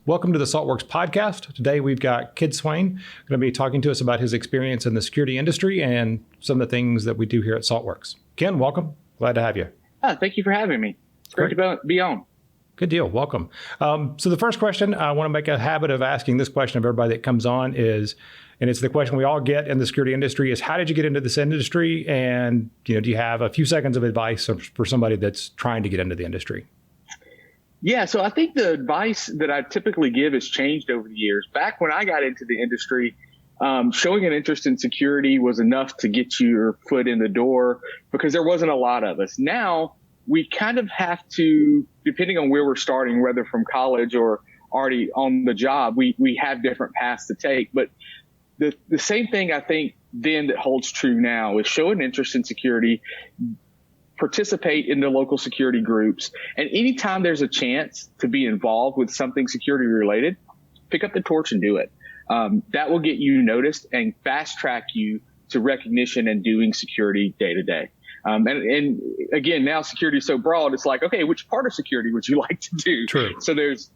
Welcome to the Saltworks podcast. Today we've got Ken Swain going to be talking to us about his experience in the security industry and some of the things that we do here at Saltworks. Ken, welcome. Glad to have you. Thank you for having me. It's great to be on. Good deal. Welcome. So the first question, I want to make a habit of asking this question of everybody that comes on is, and it's the question we all get in the security industry, is how did you get into this industry? And do you have a few seconds of advice for somebody that's trying to get into the industry? Yeah, so I think the advice that I typically give has changed over the years. Back when I got into the industry, showing an interest in security was enough to get your foot in the door because there wasn't a lot of us. Now, we kind of have to, depending on where we're starting, whether from college or already on the job, we have different paths to take. But the same thing I think then that holds true now is show an interest in security, participate in the local security groups, and anytime there's a chance to be involved with something security related, pick up the torch and do it. That will get you noticed and fast track you to recognition and doing security day to day. And again, now security is so broad, it's like, okay, which part of security would you like to do? True. So there's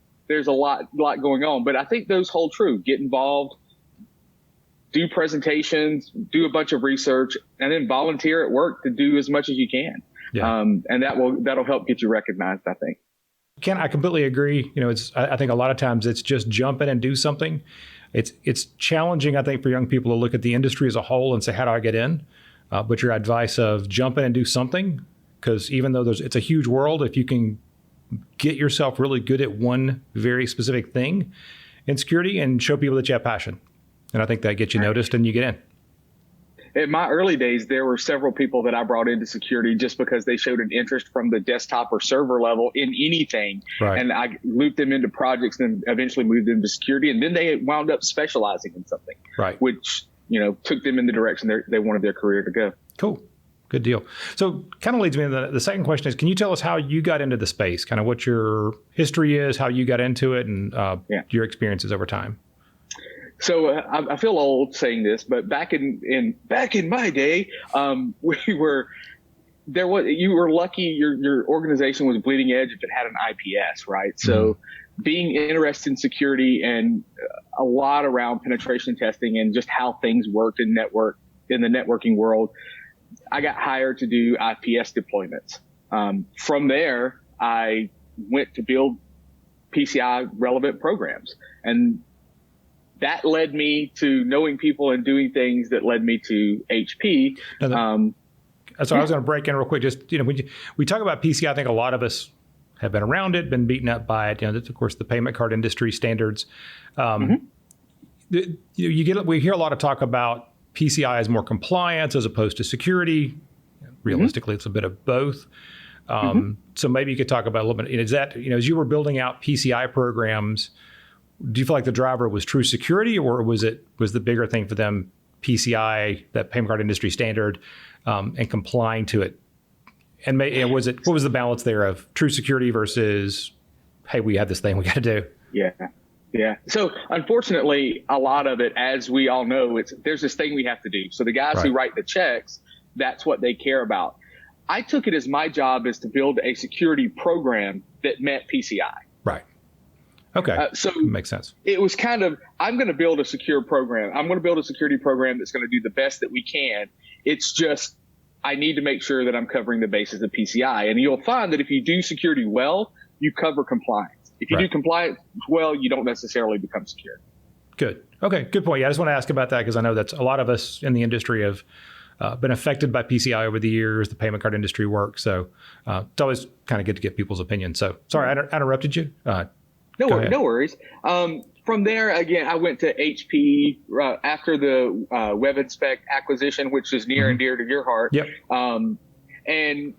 a lot going on, but I think those hold true. Get involved, do presentations, do a bunch of research, and then volunteer at work to do as much as you can. Yeah. And that'll help get you recognized, I think. Ken, I completely agree. I think a lot of times it's just jump in and do something. It's challenging, I think, for young people to look at the industry as a whole and say, how do I get in? But your advice of jump in and do something, because even though it's a huge world, if you can get yourself really good at one very specific thing in security and show people that you have passion, and I think that gets you noticed and you get in. In my early days, there were several people that I brought into security just because they showed an interest from the desktop or server level in anything. Right. And I looped them into projects and eventually moved them to security. And then they wound up specializing in something, right, which, took them in the direction they wanted their career to go. Cool. Good deal. So kind of leads me to the second question is, can you tell us how you got into the space, kind of what your history is, how you got into it, and your experiences over time? So I feel old saying this, but back in my day, you were lucky your organization was bleeding edge if it had an IPS, right? So being interested in security and a lot around penetration testing and just how things worked in the networking world, I got hired to do IPS deployments. From there, I went to build PCI relevant programs, and that led me to knowing people and doing things that led me to HP. So I was going to break in real quick. Just, we talk about PCI, I think a lot of us have been around it, been beaten up by it. That's, of course, the payment card industry standards. We hear a lot of talk about PCI as more compliance as opposed to security. Realistically, it's a bit of both. So maybe you could talk about a little bit, is that, as you were building out PCI programs, do you feel like the driver was true security, or was the bigger thing for them PCI, that payment card industry standard, and complying to it? And what was the balance there of true security versus, hey, we have this thing we got to do? Yeah. So unfortunately, a lot of it, as we all know, there's this thing we have to do. So the guys who write the checks, that's what they care about. I took it as my job is to build a security program that met PCI. Right. Okay. So makes sense. It was kind of, I'm going to build a secure program. I'm going to build a security program that's going to do the best that we can. It's just, I need to make sure that I'm covering the bases of PCI. And you'll find that if you do security well, you cover compliance. If you do compliance well, you don't necessarily become secure. Good. Okay. Good point. Yeah, I just want to ask about that because I know that's a lot of us in the industry have been affected by PCI over the years, the payment card industry work. So it's always kind of good to get people's opinions. So sorry, I interrupted you. No worries. From there, again, I went to HP after the WebInspect acquisition, which is near and dear to your heart. Yep. And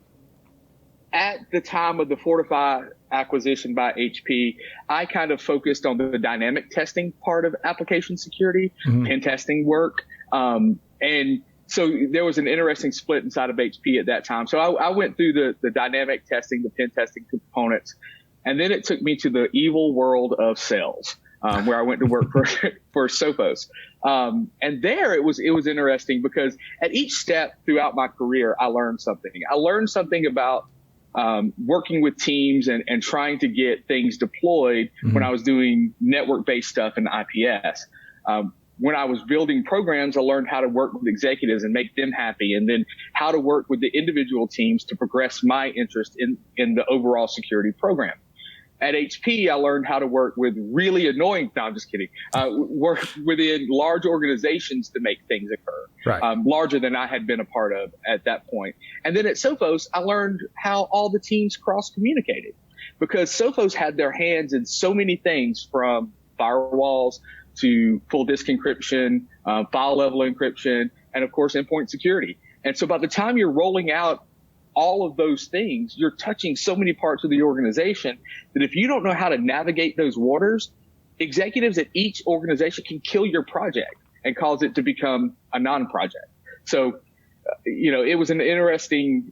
at the time of the Fortify acquisition by HP, I kind of focused on the dynamic testing part of application security, pen testing work. And so there was an interesting split inside of HP at that time. So I went through the dynamic testing, the pen testing components. And then it took me to the evil world of sales, where I went to work for Sophos. And there it was interesting because at each step throughout my career, I learned something. I learned something about working with teams and trying to get things deployed when I was doing network-based stuff in IPS. When I was building programs, I learned how to work with executives and make them happy, and then how to work with the individual teams to progress my interest in the overall security program. At HP, I learned how to work with really annoying, no, I'm just kidding, work within large organizations to make things occur, larger than I had been a part of at that point. And then at Sophos, I learned how all the teams cross-communicated, because Sophos had their hands in so many things, from firewalls to full disk encryption, file level encryption, and of course, endpoint security. And so by the time you're rolling out all of those things, you're touching so many parts of the organization that if you don't know how to navigate those waters, executives at each organization can kill your project and cause it to become a non-project. So, it was an interesting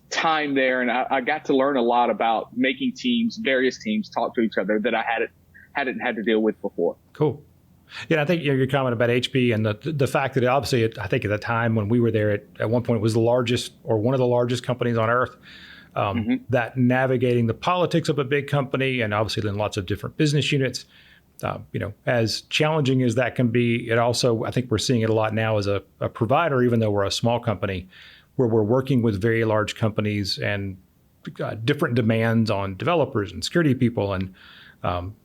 time there, and I got to learn a lot about making various teams talk to each other that I hadn't had to deal with before. Cool. Yeah, I think your comment about HP and the fact that obviously, I think at the time when we were there, at one point it was the largest or one of the largest companies on earth. That navigating the politics of a big company, and obviously then lots of different business units, as challenging as that can be, it also, I think we're seeing it a lot now as a provider, even though we're a small company, where we're working with very large companies and different demands on developers and security people. And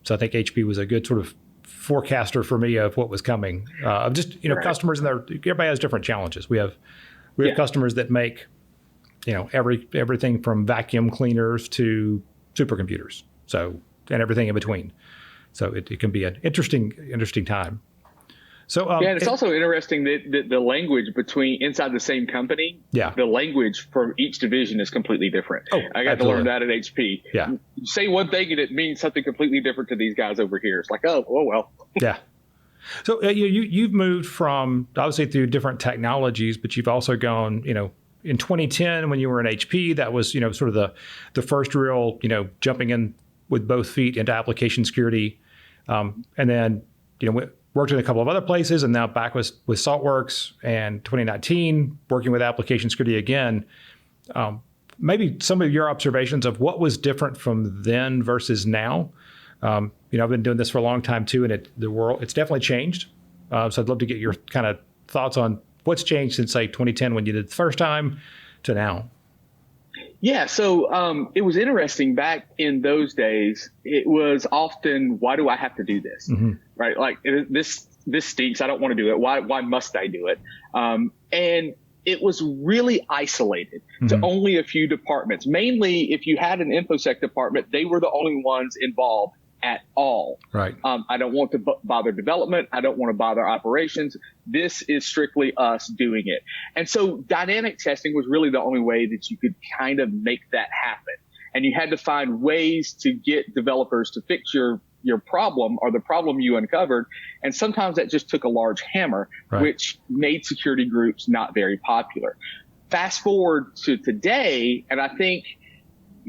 so I think HP was a good sort of forecaster for me of what was coming. Of just customers, and everybody has different challenges. We have customers that make everything from vacuum cleaners to supercomputers, and everything in between. So it can be an interesting time. So and it's also interesting that the language inside the same company, the language for each division is completely different. I got to learn that at HP. Yeah, you say one thing and it means something completely different to these guys over here. It's like, oh well. Yeah. So you've moved from, obviously, through different technologies, but you've also gone, in 2010 when you were in HP, that was sort of the first real jumping in with both feet into application security, and then worked in a couple of other places, and now back with Saltworks, and 2019 working with application security again. Maybe some of your observations of what was different from then versus now. I've been doing this for a long time too, and it's definitely changed. So I'd love to get your kind of thoughts on what's changed since, say, 2010 when you did it the first time to now. Yeah, so it was interesting back in those days. It was often, why do I have to do this? Right? Like, this stinks. I don't want to do it. Why must I do it? And it was really isolated to only a few departments. Mainly, if you had an InfoSec department, they were the only ones involved at all. Right. I don't want to bother development. I don't want to bother operations. This is strictly us doing it. And so dynamic testing was really the only way that you could kind of make that happen. And you had to find ways to get developers to fix your problem or the problem you uncovered. And sometimes that just took a large hammer, which made security groups not very popular. Fast forward to today, and I think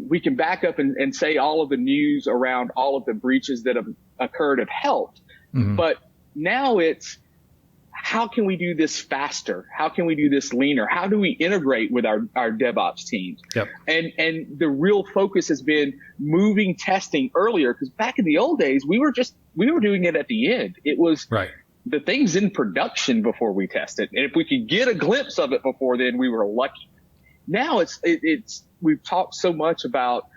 we can back up and say all of the news around all of the breaches that have occurred have helped. But now it's, how can we do this faster? How can we do this leaner? How do we integrate with our DevOps teams? And the real focus has been moving testing earlier, because back in the old days, we were doing it at the end. It was the things in production before we tested. And if we could get a glimpse of it before then, we were lucky. Now we've talked so much about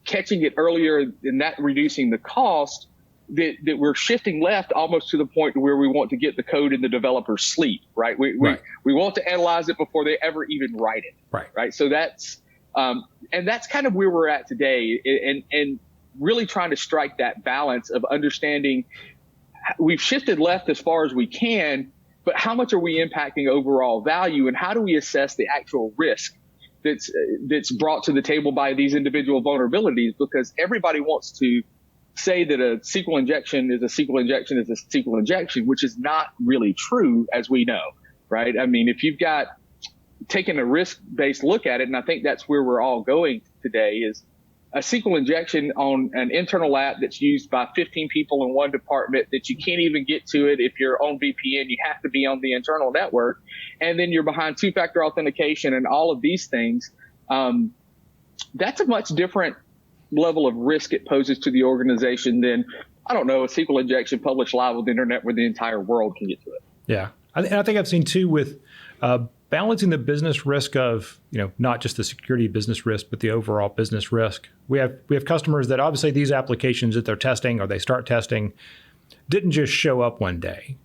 catching it earlier and that reducing the cost that we're shifting left almost to the point where we want to get the code in the developer's sleep, right? We want to analyze it before they ever even write it, right? So that's and that's kind of where we're at today, and really trying to strike that balance of understanding we've shifted left as far as we can, but how much are we impacting overall value, and how do we assess the actual risk that's brought to the table by these individual vulnerabilities? Because everybody wants to say that a SQL injection is a SQL injection is a SQL injection, which is not really true, as we know, right? I mean, if you've got taken a risk-based look at it, and I think that's where we're all going today, is a SQL injection on an internal app that's used by 15 people in one department that you can't even get to it if you're on VPN. You have to be on the internal network. And then you're behind two-factor authentication and all of these things. that's a much different level of risk it poses to the organization than, I don't know, a SQL injection published live on the internet where the entire world can get to it. Yeah. I think I've seen too with balancing the business risk of, not just the security business risk, but the overall business risk. We have customers that obviously these applications that they're testing or they start testing didn't just show up one day.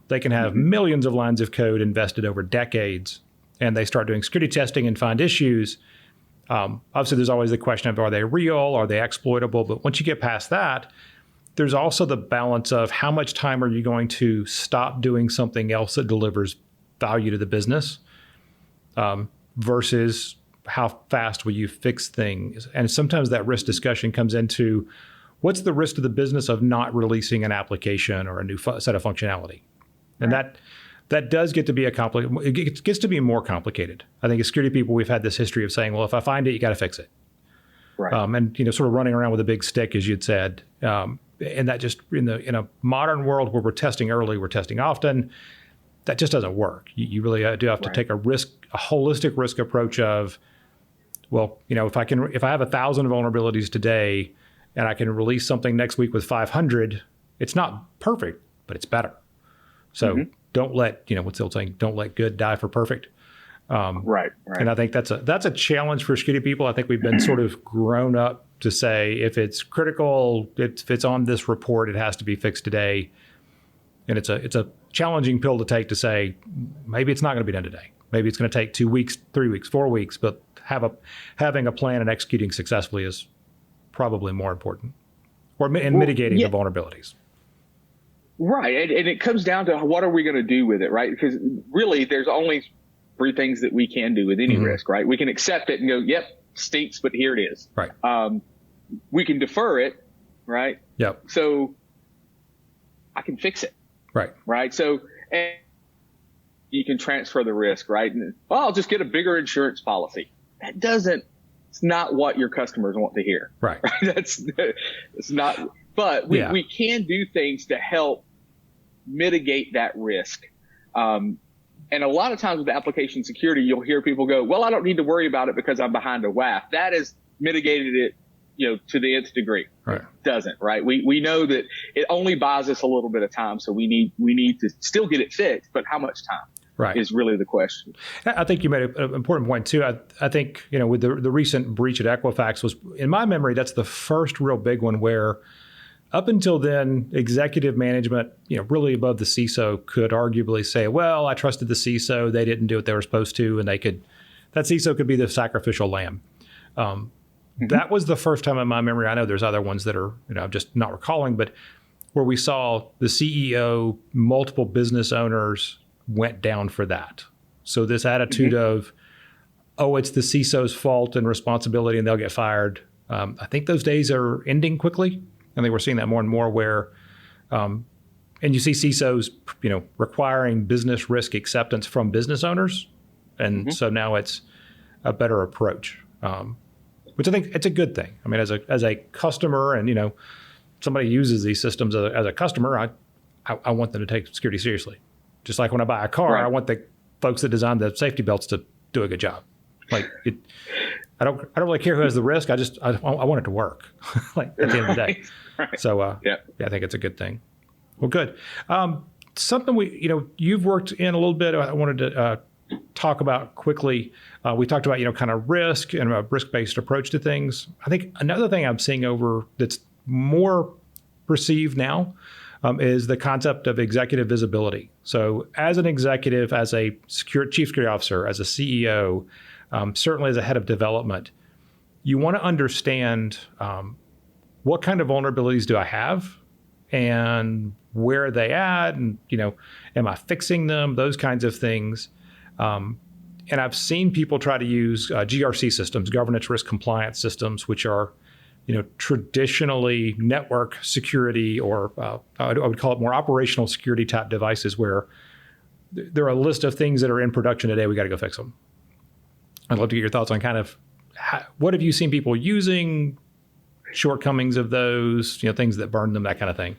They can have millions of lines of code invested over decades, and they start doing security testing and find issues. Obviously, there's always the question of, are they real? Are they exploitable? But once you get past that, there's also the balance of how much time are you going to stop doing something else that delivers value to the business versus how fast will you fix things. And sometimes that risk discussion comes into what's the risk to the business of not releasing an application or a new set of functionality. And that does get to be it gets to be more complicated. I think as security people, we've had this history of saying, well, if I find it, you got to fix it. Right. And sort of running around with a big stick, as you'd said. And that just in a modern world where we're testing early, we're testing often, that just doesn't work. You really do have to take a holistic risk approach of, well, if I have 1,000 vulnerabilities today and I can release something next week with 500, it's not perfect, but it's better. So don't let, what's the old saying, don't let good die for perfect. Right. And I think that's a challenge for security people. I think we've been sort of grown up to say, if it's critical, if it's on this report, it has to be fixed today. And it's a challenging pill to take to say, maybe it's not going to be done today. Maybe it's going to take 2 weeks, 3 weeks, 4 weeks, but having a plan and executing successfully is probably more important, mitigating the vulnerabilities. Right. And it comes down to what are we going to do with it, right? Because really there's only 3 things that we can do with any risk, right? We can accept it and go, yep, stinks, but here it is. Right. We can defer it, right? Yep. So I can fix it. Right. Right. So and you can transfer the risk, right? And, well, I'll just get a bigger insurance policy. It's not what your customers want to hear. Right. It's not, but we can do things to help mitigate that risk. And a lot of times with application security, you'll hear people go, well, I don't need to worry about it because I'm behind a WAF. That has mitigated it, to the nth degree. Right. It doesn't, right? We know that it only buys us a little bit of time. So we need to still get it fixed, but how much time is really the question. I think you made an important point too. I think, with the recent breach at Equifax was, in my memory, that's the first real big one where up until then, executive management, really above the CISO could arguably say, well, I trusted the CISO. They didn't do what they were supposed to. And that CISO could be the sacrificial lamb. That was the first time in my memory. I know there's other ones that are, I'm just not recalling, but where we saw the CEO, multiple business owners went down for that. So this attitude of, oh, it's the CISO's fault and responsibility and they'll get fired. I think those days are ending quickly. I think we're seeing that more and more where, and you see CISOs, requiring business risk acceptance from business owners. And so now it's a better approach, which I think it's a good thing. I mean, as a customer and, somebody uses these systems as a customer, I want them to take security seriously. Just like when I buy a car, I want the folks that design the safety belts to do a good job. I don't really care who has the risk. I want it to work at the end of the day. Right. So I think it's a good thing. Well, good. Something you've worked in a little bit. I wanted to talk about quickly. We talked about, kind of risk and a risk-based approach to things. I think another thing I'm seeing over that's more perceived now is the concept of executive visibility. So as an executive, as a chief security officer, as a CEO, certainly as a head of development, you want to understand what kind of vulnerabilities do I have and where are they at? And, am I fixing them? Those kinds of things. And I've seen people try to use GRC systems, governance risk compliance systems, which are, traditionally network security, or I would call it more operational security type devices where there are a list of things that are in production today. We got to go fix them. I'd love to get your thoughts on kind of what have you seen people using, shortcomings of those, things that burn them, that kind of thing.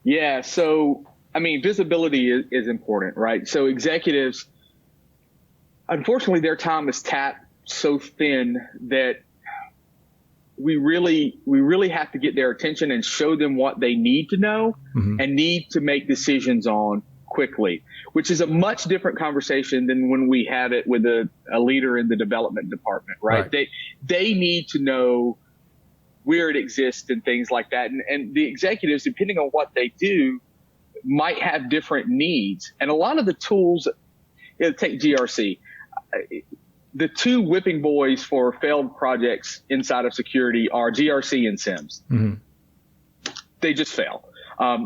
Yeah. So, visibility is important, right? So executives, unfortunately, their time is tapped so thin that we really have to get their attention and show them what they need to know and need to make decisions on quickly, which is a much different conversation than when we have it with a leader in the development department, right? They need to know where it exists and things like that. And the executives, depending on what they do, might have different needs. And a lot of the tools, take GRC, the two whipping boys for failed projects inside of security are GRC and SIMs. They just fail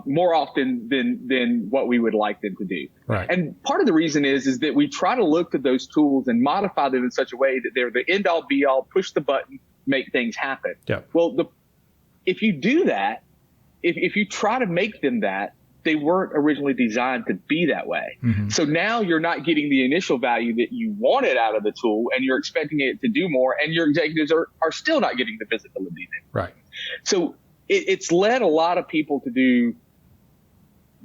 more often than what we would like them to do. Right. And part of the reason is that we try to look at those tools and modify them in such a way that they're the end all be all, push the button, make things happen. Yeah. Well, if you do that, if you try to make them that, they weren't originally designed to be that way. So now you're not getting the initial value that you wanted out of the tool, and you're expecting it to do more, and your executives are still not getting the visibility there. Right. So it's led a lot of people to do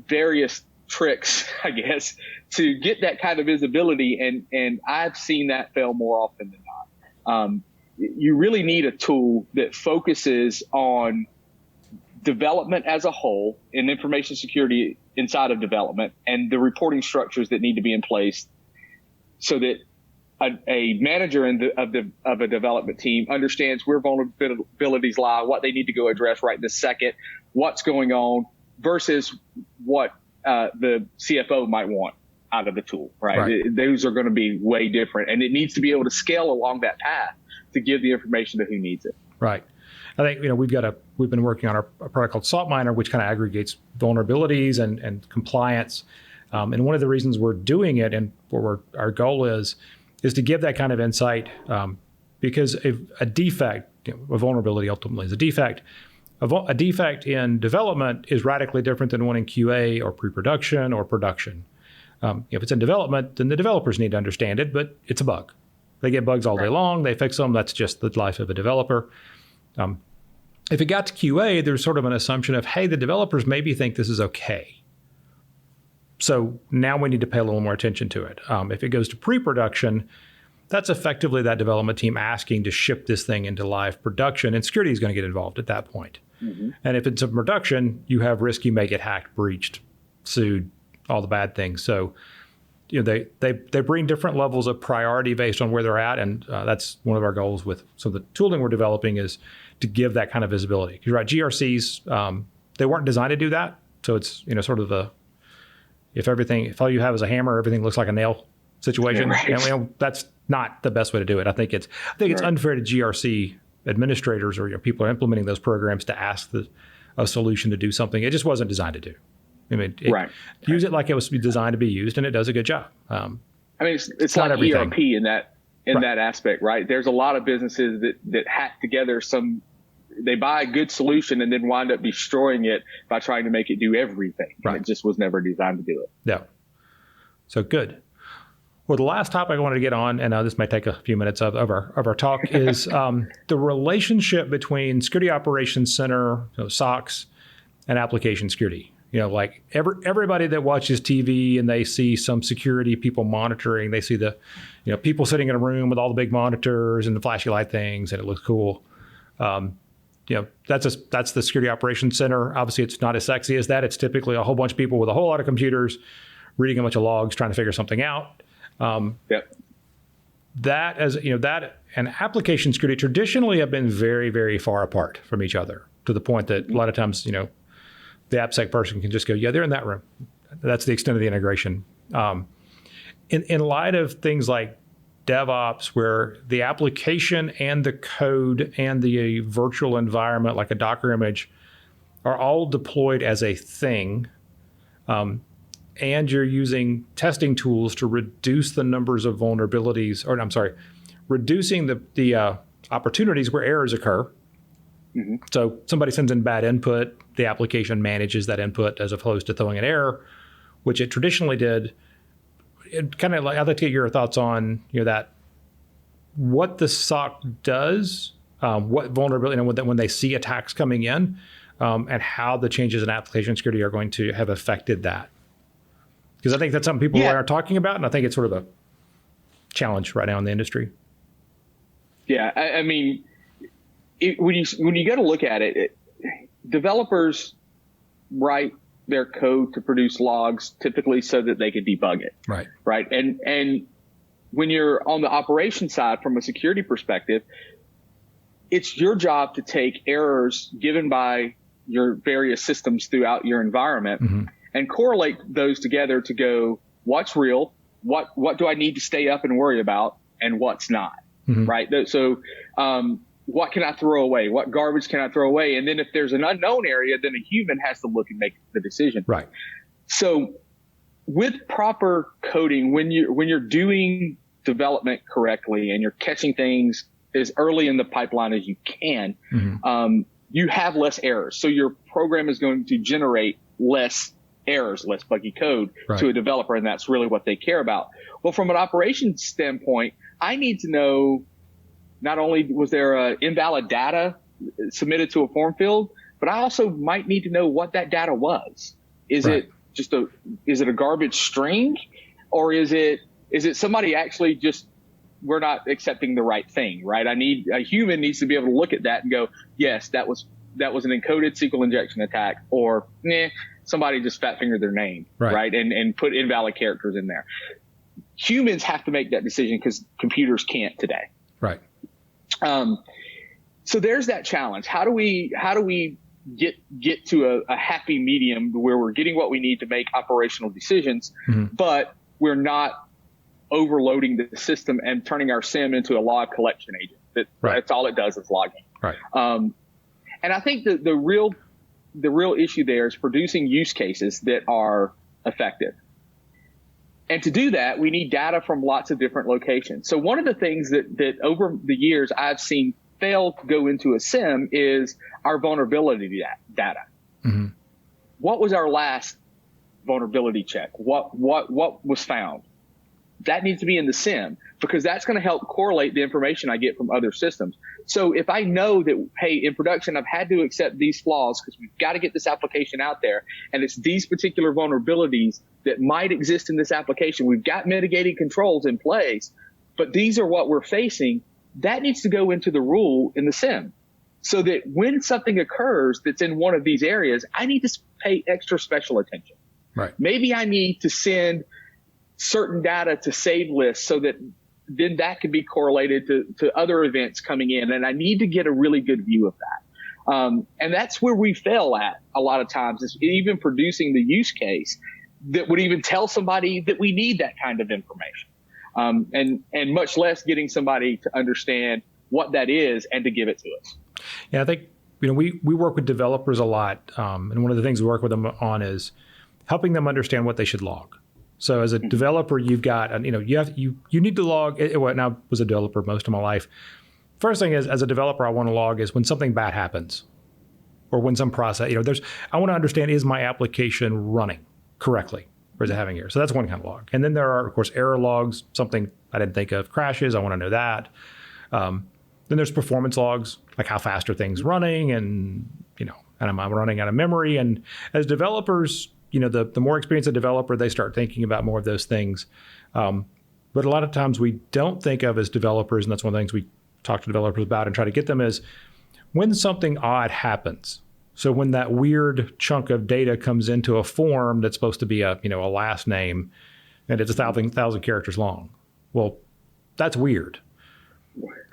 various tricks, I guess, to get that kind of visibility, and I've seen that fail more often than not. You really need a tool that focuses on development as a whole and information security inside of development and the reporting structures that need to be in place so that a manager of a development team understands where vulnerabilities lie, what they need to go address right this second, what's going on versus what the CFO might want out of the tool, right? Those are going to be way different, and it needs to be able to scale along that path to give the information to who needs it. Right. I think, we've been working on a product called SaltMiner, which kind of aggregates vulnerabilities and compliance. And one of the reasons we're doing it and what our goal is to give that kind of insight, because if a defect, a vulnerability ultimately is a defect. A defect in development is radically different than one in QA or pre-production or production. If it's in development, then the developers need to understand it, but it's a bug. They get bugs all day long. They fix them. That's just the life of a developer. If it got to QA, there's sort of an assumption of, hey, the developers maybe think this is okay. So now we need to pay a little more attention to it. If it goes to pre-production, that's effectively that development team asking to ship this thing into live production, and security is going to get involved at that point. And if it's in production, you have risk you may get hacked, breached, sued, all the bad things. So they bring different levels of priority based on where they're at, and that's one of our goals with some of the tooling we're developing is to give that kind of visibility. Because GRCs, they weren't designed to do that. So it's sort of if all you have is a hammer, everything looks like a nail situation. And that's not the best way to do it. I think it's unfair to GRC administrators or people are implementing those programs to ask a solution to do something it just wasn't designed to do. I mean, use it like it was designed to be used, and it does a good job. I mean, it's like everything. ERP in that aspect, right? There's a lot of businesses that hack together they buy a good solution and then wind up destroying it by trying to make it do everything. And it just was never designed to do it. Yeah. So good. Well, the last topic I wanted to get on, and this might take a few minutes of our talk, is the relationship between Security Operations Center, SOCs, and application security. Like everybody that watches TV and they see some security people monitoring, they see the, people sitting in a room with all the big monitors and the flashy light things, and it looks cool. That's the Security Operations Center. Obviously, it's not as sexy as that. It's typically a whole bunch of people with a whole lot of computers reading a bunch of logs, trying to figure something out. That and application security traditionally have been very, very far apart from each other to the point that a lot of times, the AppSec person can just go, yeah, they're in that room. That's the extent of the integration. In light of things like DevOps, where the application and the code and the virtual environment, like a Docker image, are all deployed as a thing, and you're using testing tools to reduce the numbers of vulnerabilities, reducing the opportunities where errors occur. So somebody sends in bad input, the application manages that input as opposed to throwing an error, which it traditionally did. It kind of I'd like to get your thoughts on that what the SOC does, what vulnerability, when they see attacks coming in, and how the changes in application security are going to have affected that. Because I think that's something people are talking about, and I think it's sort of a challenge right now in the industry. Yeah, I mean, when you go to look at it, developers write their code to produce logs typically so that they can debug it. Right. Right. And when you're on the operation side from a security perspective, it's your job to take errors given by your various systems throughout your environment and correlate those together to go, what's real? What do I need to stay up and worry about, and what's not? Right. So, what can I throw away? What garbage can I throw away? And then if there's an unknown area, then a human has to look and make the decision. Right. So with proper coding, when you're doing development correctly and you're catching things as early in the pipeline as you can, you have less errors. So your program is going to generate less errors, less buggy code to a developer. And that's really what they care about. Well, from an operations standpoint, I need to know not only was there invalid data submitted to a form field, but I also might need to know what that data was. Is it a garbage string, or is it somebody actually just, we're not accepting the right thing, right? A human needs to be able to look at that and go, yes, that was an encoded SQL injection attack, or somebody just fat fingered their name, right? And put invalid characters in there. Humans have to make that decision because computers can't today. Right. So there's that challenge. How do we get to a happy medium where we're getting what we need to make operational decisions, but we're not overloading the system and turning our SIM into a log collection agent? That's all it does is logging. Right. And I think that the real issue there is producing use cases that are effective. And to do that, we need data from lots of different locations. So one of the things that over the years I've seen fail to go into a SIM is our vulnerability data. What was our last vulnerability check? What was found? That needs to be in the SIM, because that's going to help correlate the information I get from other systems. So if I know that, hey, in production, I've had to accept these flaws because we've got to get this application out there, and it's these particular vulnerabilities that might exist in this application. We've got mitigating controls in place, but these are what we're facing. That needs to go into the rule in the SIM, so that when something occurs that's in one of these areas, I need to pay extra special attention. Right. Maybe I need to send certain data to save lists so that then that can be correlated to other events coming in. And I need to get a really good view of that. And that's where we fail at a lot of times, is even producing the use case that would even tell somebody that we need that kind of information. And much less getting somebody to understand what that is and to give it to us. Yeah, I think, we work with developers a lot. And one of the things we work with them on is helping them understand what they should log. So as a developer, you've got, you need to log. And I was a developer most of my life. First thing is, as a developer, I want to log is when something bad happens, or when some process, I want to understand, is my application running correctly, or is it having errors? So that's one kind of log. And then there are, of course, error logs, something I didn't think of, crashes. I want to know that. Then there's performance logs, like how fast are things running, and am I running out of memory? And as developers, the more experienced a developer, they start thinking about more of those things. But a lot of times we don't think of as developers, and that's one of the things we talk to developers about and try to get them, is when something odd happens. So when that weird chunk of data comes into a form that's supposed to be a last name, and it's 1,000 characters long. Well, that's weird.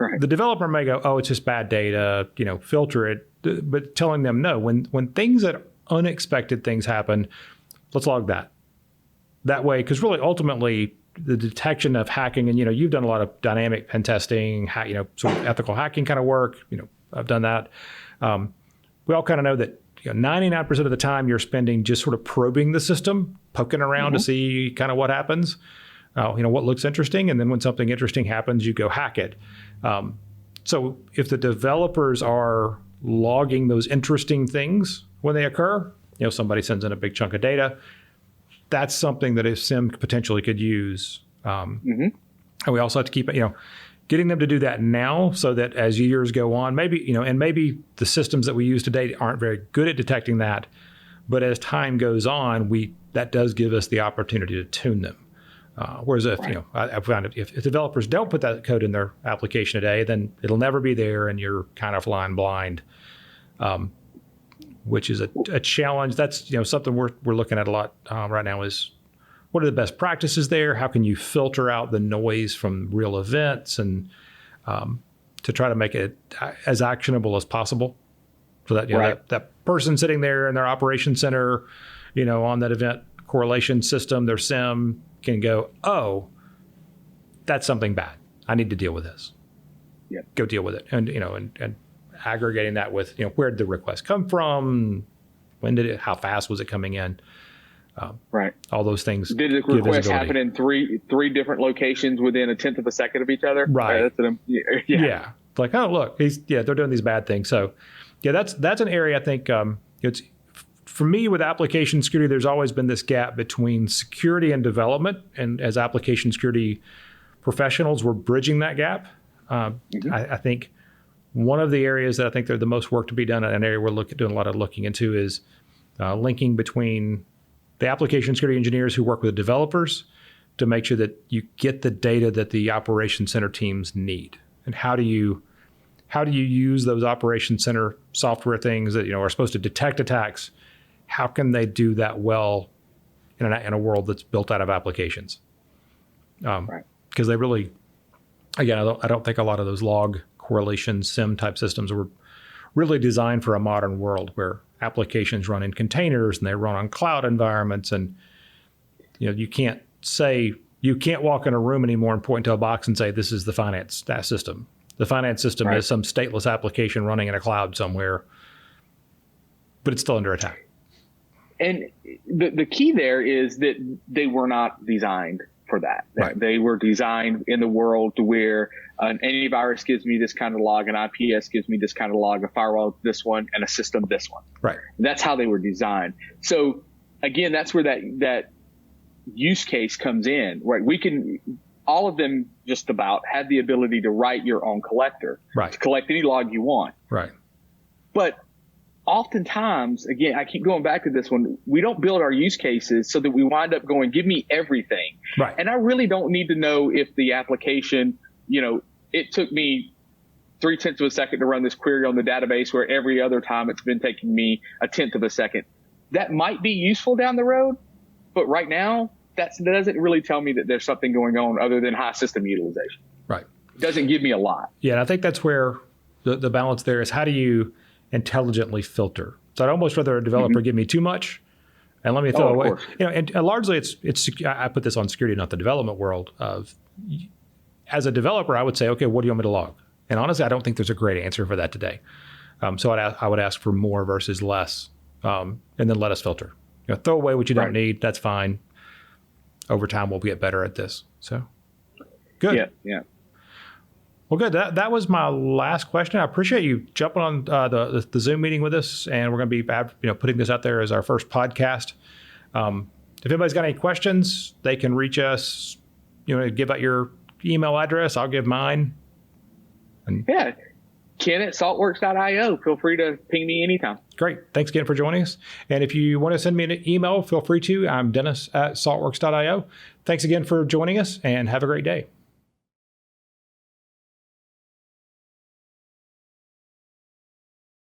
Right. The developer may go, oh, it's just bad data, filter it. But telling them, no, when unexpected things happen, let's log that. That way, because really, ultimately, the detection of hacking, and you've done a lot of dynamic pen testing, sort of ethical hacking kind of work. I've done that. We all kind of know that 99% of the time you're spending just sort of probing the system, poking around to see kind of what happens. What looks interesting, and then when something interesting happens, you go hack it. So if the developers are logging those interesting things when they occur, somebody sends in a big chunk of data, that's something that a SIM potentially could use. And we also have to keep, getting them to do that now, so that as years go on, maybe, and maybe the systems that we use today aren't very good at detecting that, but as time goes on, that does give us the opportunity to tune them. Whereas if, I found if developers don't put that code in their application today, then it'll never be there and you're kind of flying blind, which is a challenge. That's, something we're looking at a lot right now is what are the best practices there? How can you filter out the noise from real events and to try to make it as actionable as possible so that, that person sitting there in their operations center, on that event correlation system, their SIM can go, oh, that's something bad. I need to deal with this. Yep. Go deal with it. And, and aggregating that with, where did the request come from? When did it, how fast was it coming in? All those things. Did the request happen in three different locations within a tenth of a second of each other? Right. Yeah. It's like, oh, look, they're doing these bad things. So yeah, that's an area I think it's, for me with application security, there's always been this gap between security and development. And as application security professionals, we're bridging that gap. I think one of the areas that I think there's the most work to be done, an area we're doing a lot of looking into is linking between the application security engineers who work with the developers to make sure that you get the data that the operation center teams need. And how do you use those operation center software things that are supposed to detect attacks? How can they do that well in a world that's built out of applications? Because they really, again, I don't think a lot of those log correlation SIM type systems were really designed for a modern world where applications run in containers and they run on cloud environments. And, you can't walk in a room anymore and point to a box and say, this is the finance system. The finance system is some stateless application running in a cloud somewhere, but it's still under attack. And the key there is that they were not designed for that. Right. They were designed in the world to where an antivirus gives me this kind of log, an IPS gives me this kind of log, a firewall this one, and a system this one. Right. That's how they were designed. So again, that's where that use case comes in. Right. We can all of them just about have the ability to write your own collector to collect any log you want. Right. But oftentimes, again, I keep going back to this one, we don't build our use cases so that we wind up going, give me everything. Right. And I really don't need to know if the application, it took me 0.3 of a second to run this query on the database where every other time it's been taking me 1/10 of a second. That might be useful down the road, but right now, that doesn't really tell me that there's something going on other than high system utilization. Right. It doesn't give me a lot. Yeah, and I think that's where the balance there is. How do you intelligently filter? So I'd almost rather a developer give me too much and let me throw away. And largely it's I put this on security, not the development world. As a developer, I would say, okay, what do you want me to log? And honestly, I don't think there's a great answer for that today. So I would ask for more versus less, and then let us filter. Throw away what you don't need. That's fine. Over time, we'll get better at this. So good. Yeah. Well, good. That was my last question. I appreciate you jumping on the Zoom meeting with us, and we're going to be putting this out there as our first podcast. If anybody's got any questions, they can reach us. Give out your email address. I'll give mine. Ken at saltworks.io. Feel free to ping me anytime. Great. Thanks again for joining us. And if you want to send me an email, feel free to. I'm Dennis at saltworks.io. Thanks again for joining us, and have a great day.